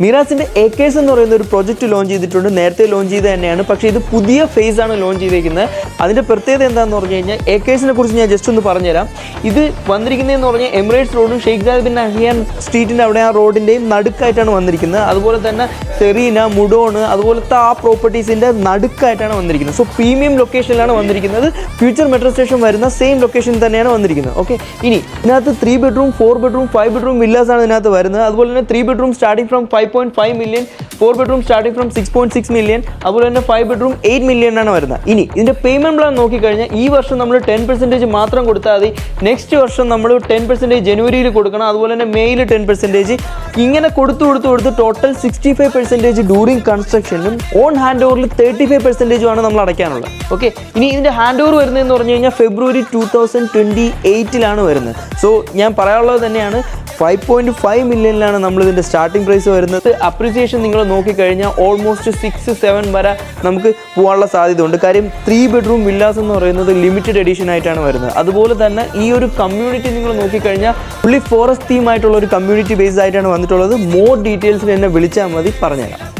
മിറാസിൻ്റെ acres എന്ന് പറയുന്ന ഒരു പ്രൊജക്റ്റ് ലോഞ്ച് ചെയ്തിട്ടുണ്ട്. നേരത്തെ ലോഞ്ച് ചെയ്ത് തന്നെയാണ്, പക്ഷേ ഇത് പുതിയ ഫേസാണ് ലോഞ്ച് ചെയ്തിരിക്കുന്നത്. അതിൻ്റെ പ്രത്യേകത എന്താണെന്ന് പറഞ്ഞു കഴിഞ്ഞാൽ ഏക്കേഴ്സിനെ കുറിച്ച് ഞാൻ ജസ്റ്റ് ഒന്ന് പറഞ്ഞുതരാം. ഇത് വന്നിരിക്കുന്നതെന്ന് പറഞ്ഞാൽ എമിറേറ്റ്സ് റോഡും ഷെയ്ഖ് സാദ് ബിൻ നഹിയാൻ സ്ട്രീറ്റിൻ്റെ അവിടെ ആ റോഡിൻ്റെയും നടുക്കായിട്ടാണ് വന്നിരിക്കുന്നത്. അതുപോലെ തന്നെ സെറീന, മുഡോണ് അതുപോലത്തെ ആ പ്രോപ്പർട്ടീസിൻ്റെ നടുക്കായിട്ടാണ് വന്നിരിക്കുന്നത്. സോ പ്രീമിയം ലൊക്കേഷനിലാണ് വന്നിരിക്കുന്നത്. ഫ്യൂച്ചർ മെട്രോ സ്റ്റേഷൻ വരുന്ന സെയിം ലൊക്കേഷൻ തന്നെയാണ് വന്നിരിക്കുന്നത്. ഓക്കെ, ഇനി ഇതിനകത്ത് 3 bedroom, 4 bedroom, 5 bedroom വില്ലാസ് ആണ് ഇതിനകത്ത് വരുന്നത്. അതുപോലെ തന്നെ 3 bedroom starting from 5.5 million, 4 bedroom starting from 6.6 million, അതുപോലെ തന്നെ 5 bedroom 8 million ആണ് വരുന്നത്. ഇനി ഇതിൻ്റെ പേയ്മെൻറ്റ് പ്ലാൻ നോക്കിക്കഴിഞ്ഞാൽ ഈ വർഷം നമ്മൾ 10% മാത്രം കൊടുത്താൽ മതി. നെക്സ്റ്റ് വർഷം നമ്മൾ 10% ജനുവരിയിൽ കൊടുക്കണം, അതുപോലെ തന്നെ മെയിൽ 10%. ഇങ്ങനെ കൊടുത്ത് ടോട്ടൽ 65% ഡ്യൂറിങ് കൺസ്ട്രക്ഷനിലും ഓൺ ഹാൻഡ് ഓവറിൽ 35% ആണ് നമ്മൾ അടയ്ക്കാനുള്ളത്. ഓക്കെ, ഇനി ഇതിൻ്റെ ഹാൻഡ് ഓവർ വരുന്നതെന്ന് പറഞ്ഞു കഴിഞ്ഞാൽ ഫെബ്രുവരി 2028 വരുന്നത്. സോ ഞാൻ പറയാനുള്ളത് തന്നെയാണ്, 5.5 million നമ്മൾ ഇതിൻ്റെ സ്റ്റാർട്ടിംഗ് പ്രൈസ് വരുന്നത്. അപ്രിസിയേഷൻ നിങ്ങൾ നോക്കിക്കഴിഞ്ഞാൽ ഓൾമോസ്റ്റ് 6-7 വരെ നമുക്ക് പോകാനുള്ള സാധ്യത ഉണ്ട്. കാര്യം 3 bedroom വില്ലാസ് എന്ന് പറയുന്നത് ലിമിറ്റഡ് എഡിഷൻ ആയിട്ടാണ് വരുന്നത്. അതുപോലെ തന്നെ ഈ ഒരു കമ്മ്യൂണിറ്റി നിങ്ങൾ നോക്കിക്കഴിഞ്ഞാൽ ഫുള്ളി ഫോറസ്റ്റ് തീം ആയിട്ടുള്ള ഒരു കമ്മ്യൂണിറ്റി ബേസ്ഡ് ആയിട്ടാണ് വന്നിട്ടുള്ളത്. മോർ ഡീറ്റെയിൽസിന് എന്നെ വിളിച്ചാൽ മതി, പറഞ്ഞുതരാം.